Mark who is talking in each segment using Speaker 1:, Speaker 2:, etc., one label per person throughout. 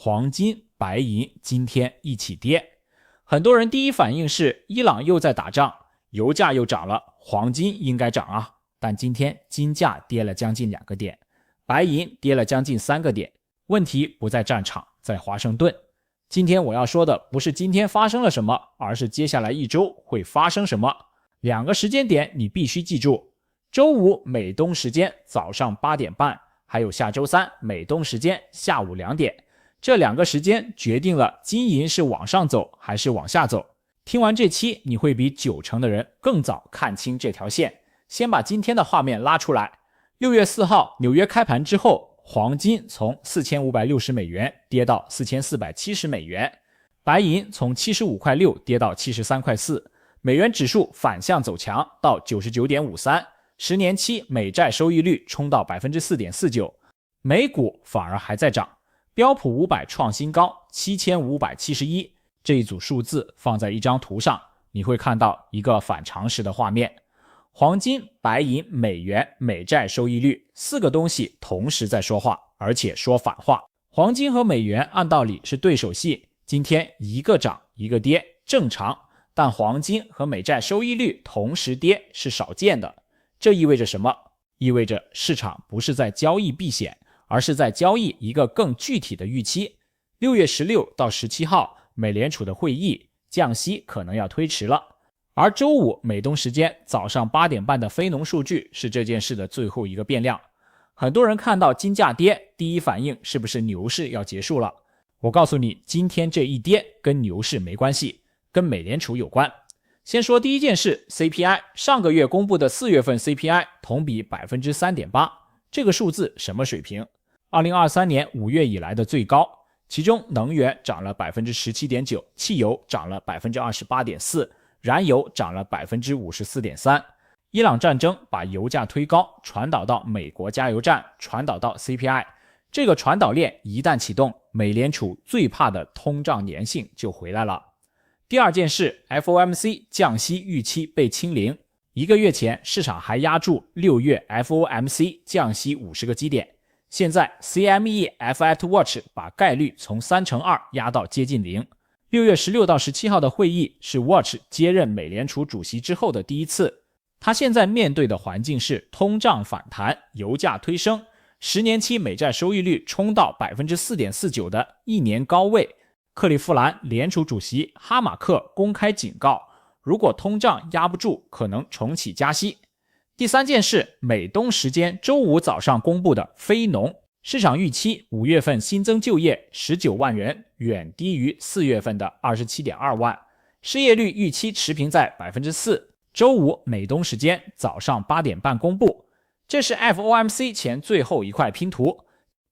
Speaker 1: 黄金、白银今天一起跌。很多人第一反应是伊朗又在打仗，油价又涨了，黄金应该涨啊。但今天金价跌了将近2个点，白银跌了将近3个点。问题不在战场，在华盛顿。今天我要说的不是今天发生了什么，而是接下来一周会发生什么。2个时间点你必须记住，周五美东时间早上8点半，还有下周三美东时间下午2点。这2个时间决定了金银是往上走还是往下走。听完这期，你会比90%的人更早看清这条线。先把今天的画面拉出来。6月4号纽约开盘之后，黄金从4560美元跌到4470美元，白银从75.6块跌到73.4块，美元指数反向走强到 99.53， 10年期美债收益率冲到 4.49%， 美股反而还在涨，标普500创新高 7571， 这一组数字放在一张图上，你会看到一个反常识的画面。黄金、白银、美元、美债收益率4个东西同时在说话，而且说反话。黄金和美元按道理是对手戏，今天一个涨一个跌正常，但黄金和美债收益率同时跌是少见的。这意味着什么？意味着市场不是在交易避险，而是在交易一个更具体的预期。6月16到17号美联储的会议，降息可能要推迟了。而周五美东时间早上8点半的非农数据是这件事的最后一个变量。很多人看到金价跌，第一反应是不是牛市要结束了？我告诉你，今天这一跌跟牛市没关系，跟美联储有关。先说第一件事 CPI， 上个月公布的4月份 CPI 同比 3.8%， 这个数字什么水平？2023年5月以来的最高，其中能源涨了 17.9%， 汽油涨了 28.4%，燃油涨了 54.3%， 伊朗战争把油价推高，传导到美国加油站，传导到 CPI， 这个传导链一旦启动，美联储最怕的通胀粘性就回来了。第二件事 FOMC 降息预期被清零，1个月前市场还压住6月 FOMC 降息50个基点，现在 CME FACT Watch 把概率从2%压到接近0。6月16到17号的会议是 Watch 接任美联储主席之后的第一次，他现在面对的环境是通胀反弹，油价推升，10年期美债收益率冲到 4.49% 的1年高位。克利夫兰联储主席哈马克公开警告，如果通胀压不住，可能重启加息。第三件事，美东时间周五早上公布的非农，市场预期5月份新增就业19万人，远低于4月份的 27.2 万，失业率预期持平在 4%。 周五美东时间早上8点半公布，这是 FOMC 前最后一块拼图。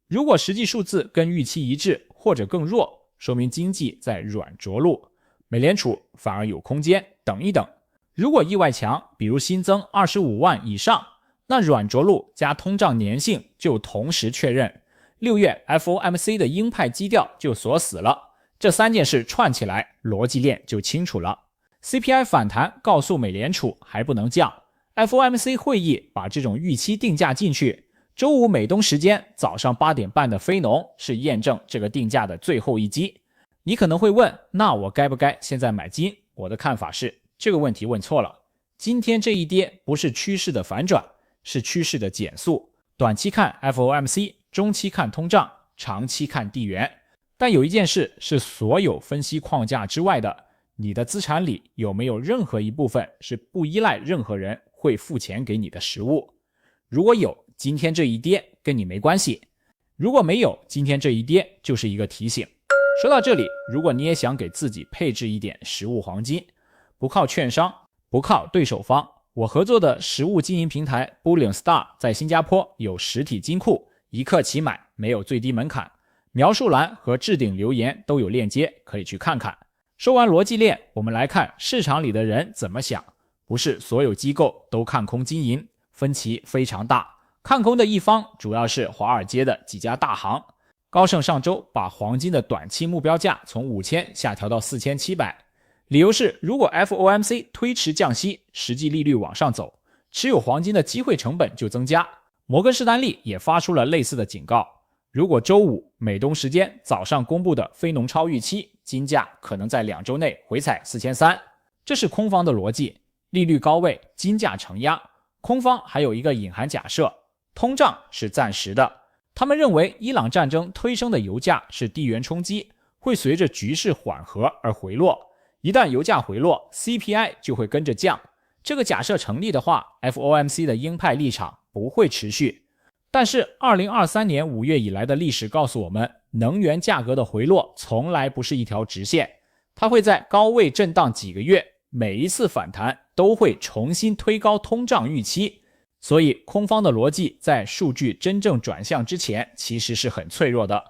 Speaker 1: 如果实际数字跟预期一致或者更弱，说明经济在软着陆，美联储反而有空间等一等。如果意外强，比如新增25万以上，那软着陆加通胀粘性就同时确认，6月 FOMC 的鹰派基调就锁死了。这3件事串起来，逻辑链就清楚了。CPI 反弹告诉美联储还不能降， FOMC 会议把这种预期定价进去，周五美东时间早上8点半的非农是验证这个定价的最后一击。你可能会问，那我该不该现在买金？我的看法是，这个问题问错了。今天这一跌不是趋势的反转，是趋势的减速。短期看 FOMC， 中期看通胀，长期看地缘。但有一件事是所有分析框架之外的，你的资产里有没有任何一部分是不依赖任何人会付钱给你的实物？如果有，今天这一跌跟你没关系；如果没有，今天这一跌就是一个提醒。说到这里，如果你也想给自己配置一点实物黄金，不靠券商，不靠对手方，我合作的实物经营平台 Bullion Star 在新加坡有实体金库，一刻起买，没有最低门槛。描述栏和置顶留言都有链接，可以去看看。说完逻辑链，我们来看市场里的人怎么想。不是所有机构都看空金银，分歧非常大。看空的一方主要是华尔街的几家大行。高盛上周把黄金的短期目标价从5000下调到4700，理由是如果 FOMC 推迟降息，实际利率往上走，持有黄金的机会成本就增加。摩根士丹利也发出了类似的警告。如果周五美东时间早上公布的非农超预期，金价可能在2周内回踩4300，这是空方的逻辑。利率高位，金价承压。空方还有一个隐含假设，通胀是暂时的。他们认为伊朗战争推升的油价是地缘冲击，会随着局势缓和而回落。一旦油价回落， CPI 就会跟着降。这个假设成立的话， FOMC 的鹰派立场不会持续。但是2023年5月以来的历史告诉我们，能源价格的回落从来不是一条直线，它会在高位震荡几个月，每一次反弹都会重新推高通胀预期。所以空方的逻辑在数据真正转向之前其实是很脆弱的。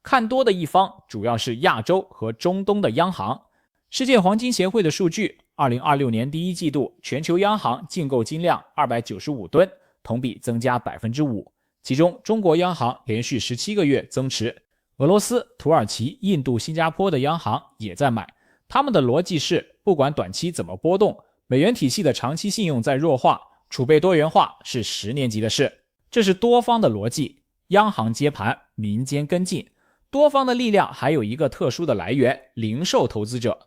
Speaker 1: 看多的一方主要是亚洲和中东的央行。世界黄金协会的数据，2026年第一季度全球央行净购金量295吨，同比增加 5%， 其中中国央行连续17个月增持，俄罗斯、土耳其、印度、新加坡的央行也在买。他们的逻辑是，不管短期怎么波动，美元体系的长期信用在弱化，储备多元化是10年级的事。这是多方的逻辑，央行接盘，民间跟进。多方的力量还有一个特殊的来源，零售投资者。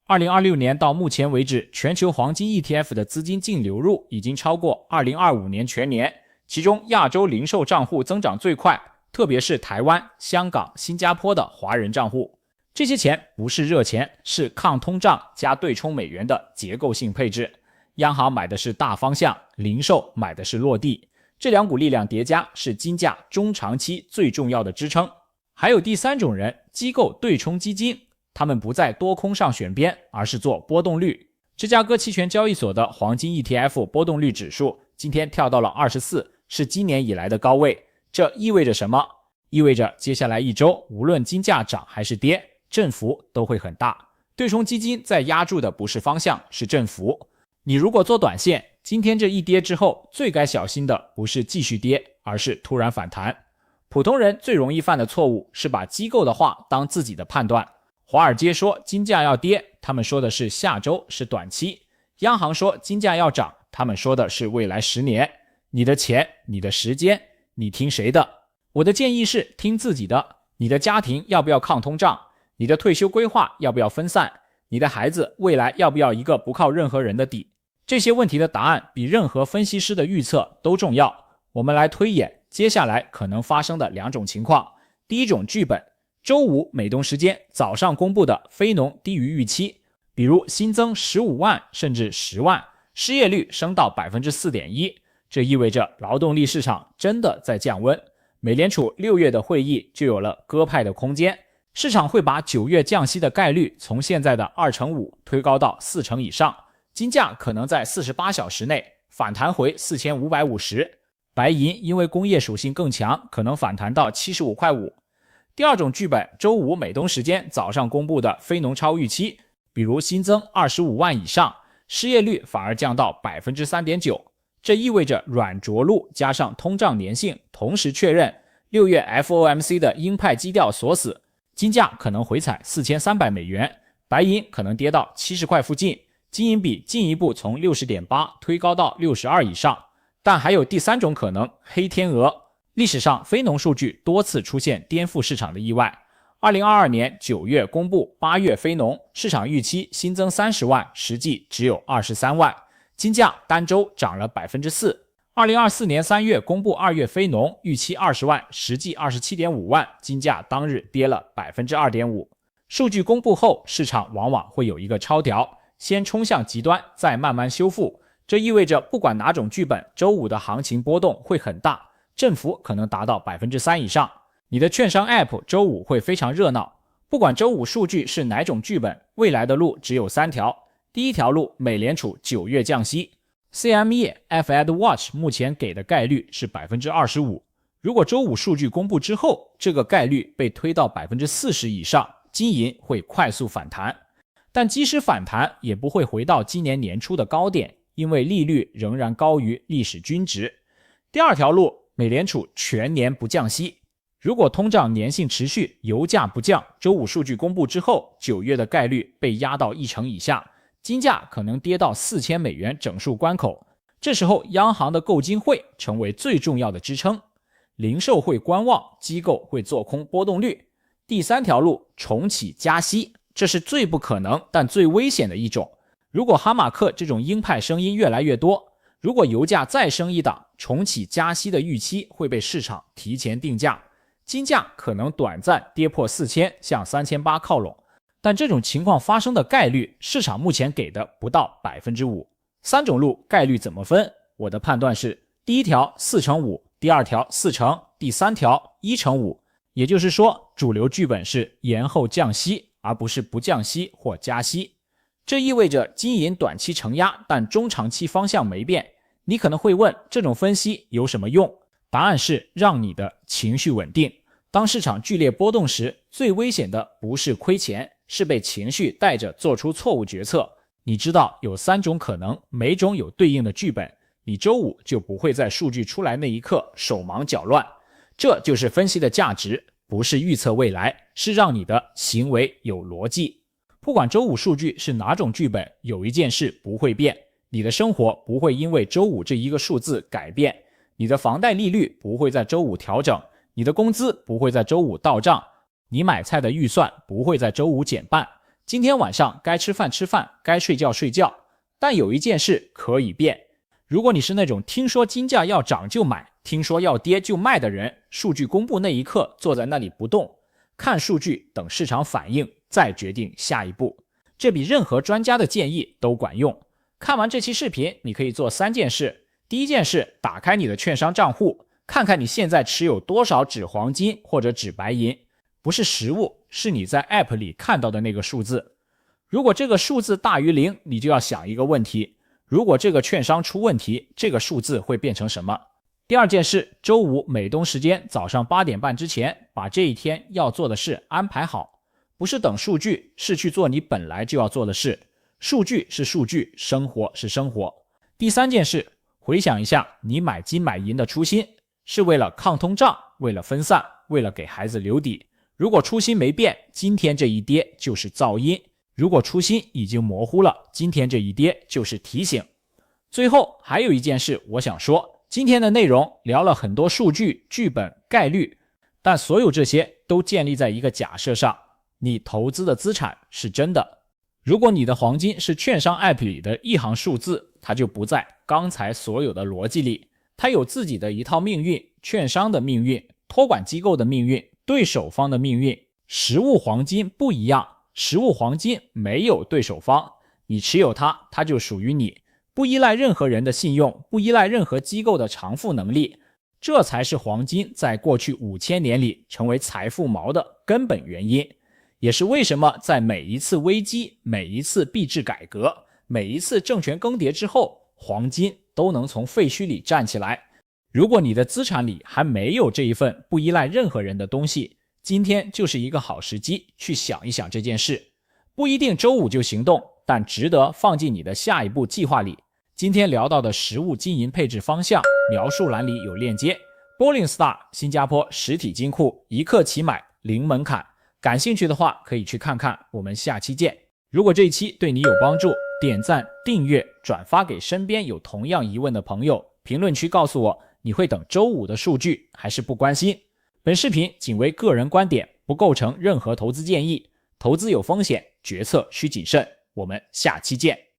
Speaker 1: 2026年到目前为止，全球黄金 ETF 的资金净流入已经超过2025年全年，其中亚洲零售账户增长最快，特别是台湾、香港、新加坡的华人账户。这些钱不是热钱，是抗通胀加对冲美元的结构性配置。央行买的是大方向，零售买的是落地，这两股力量叠加是金价中长期最重要的支撑。还有第三种人，机构对冲基金，他们不在多空上选边，而是做波动率。芝加哥期权交易所的黄金 ETF 波动率指数今天跳到了24，是今年以来的高位。这意味着什么？意味着接下来一周，无论金价涨还是跌，振幅都会很大。对冲基金在压住的不是方向，是振幅。你如果做短线，今天这一跌之后，最该小心的不是继续跌，而是突然反弹。普通人最容易犯的错误是把机构的话当自己的判断。华尔街说金价要跌，他们说的是下周，是短期。央行说金价要涨，他们说的是未来10年。你的钱，你的时间，你听谁的？我的建议是听自己的。你的家庭要不要抗通胀？你的退休规划要不要分散？你的孩子未来要不要一个不靠任何人的底？这些问题的答案比任何分析师的预测都重要。我们来推演接下来可能发生的2种情况。第一种剧本，周五美东时间早上公布的非农低于预期，比如新增15万甚至10万，失业率升到 4.1%， 这意味着劳动力市场真的在降温。美联储6月的会议就有了鸽派的空间，市场会把9月降息的概率从现在的2成5推高到4成以上，金价可能在48小时内反弹回4550，白银因为工业属性更强，可能反弹到75.5块。第二种剧本，周五美东时间早上公布的非农超预期，比如新增25万以上，失业率反而降到 3.9%， 这意味着软着陆加上通胀粘性同时确认，6月 FOMC 的鹰派基调锁死，金价可能回踩4300美元，白银可能跌到70块附近，金银比进一步从 60.8 推高到62以上。但还有第三种可能，黑天鹅。历史上非农数据多次出现颠覆市场的意外。2022年9月公布8月非农，市场预期新增30万，实际只有23万，金价单周涨了 4%。2024年3月公布2月非农，预期20万，实际 27.5 万，金价当日跌了 2.5%。数据公布后，市场往往会有一个超调，先冲向极端，再慢慢修复。这意味着不管哪种剧本，周五的行情波动会很大，振幅可能达到 3% 以上。你的券商 App 周五会非常热闹。不管周五数据是哪种剧本，未来的路只有3条。第一条路，美联储9月降息。CME Fed Watch 目前给的概率是 25%。如果周五数据公布之后，这个概率被推到 40% 以上，金银会快速反弹。但即使反弹，也不会回到今年年初的高点，因为利率仍然高于历史均值。第二条路，美联储全年不降息。如果通胀粘性持续，油价不降，周五数据公布之后，9月的概率被压到1成以下，金价可能跌到4000美元整数关口。这时候央行的购金会成为最重要的支撑。零售会观望，机构会做空波动率。第三条路，重启加息，这是最不可能但最危险的一种。如果哈马克这种鹰派声音越来越多，如果油价再升一档，重启加息的预期会被市场提前定价，金价可能短暂跌破4000，向3800靠拢，但这种情况发生的概率，市场目前给的不到 5%。 三种路概率怎么分？我的判断是，第一条4%-5%，第二条4%，第三条1%-5%。也就是说，主流剧本是延后降息，而不是不降息或加息。这意味着金银短期承压，但中长期方向没变。你可能会问，这种分析有什么用？答案是让你的情绪稳定。当市场剧烈波动时，最危险的不是亏钱，是被情绪带着做出错误决策。你知道有3种可能，每种有对应的剧本，你周五就不会在数据出来那一刻手忙脚乱。这就是分析的价值，不是预测未来，是让你的行为有逻辑。不管周五数据是哪种剧本，有一件事不会变，你的生活不会因为周五这一个数字改变。你的房贷利率不会在周五调整，你的工资不会在周五到账，你买菜的预算不会在周五减半。今天晚上该吃饭吃饭，该睡觉睡觉。但有一件事可以变，如果你是那种听说金价要涨就买，听说要跌就卖的人，数据公布那一刻坐在那里不动，看数据，等市场反应，再决定下一步。这比任何专家的建议都管用。看完这期视频，你可以做3件事。第一件事，打开你的券商账户，看看你现在持有多少纸黄金或者纸白银，不是实物，是你在 App 里看到的那个数字。如果这个数字大于0，你就要想一个问题，如果这个券商出问题，这个数字会变成什么？第二件事，周五美东时间早上8点半之前，把这一天要做的事安排好，不是等数据，是去做你本来就要做的事。数据是数据，生活是生活。第三件事，回想一下你买金买银的初心，是为了抗通胀，为了分散，为了给孩子留底。如果初心没变，今天这一跌就是噪音；如果初心已经模糊了，今天这一跌就是提醒。最后还有一件事我想说，今天的内容聊了很多数据、剧本、概率，但所有这些都建立在一个假设上，你投资的资产是真的。如果你的黄金是券商 App 里的一行数字，它就不在刚才所有的逻辑里，它有自己的一套命运，券商的命运，托管机构的命运，对手方的命运。实物黄金不一样，实物黄金没有对手方，你持有它，它就属于你，不依赖任何人的信用，不依赖任何机构的偿付能力。这才是黄金在过去5000年里成为财富锚的根本原因，也是为什么在每一次危机、每一次币制改革、每一次政权更迭之后，黄金都能从废墟里站起来。如果你的资产里还没有这一份不依赖任何人的东西，今天就是一个好时机去想一想这件事。不一定周五就行动，但值得放进你的下一步计划里。今天聊到的实物金银配置方向，描述栏里有链接。Bollingstar 新加坡实体金库，一刻起买，零门槛。感兴趣的话可以去看看，我们下期见。如果这一期对你有帮助，点赞、订阅、转发给身边有同样疑问的朋友，评论区告诉我你会等周五的数据还是不关心。本视频仅为个人观点，不构成任何投资建议，投资有风险，决策需谨慎。我们下期见。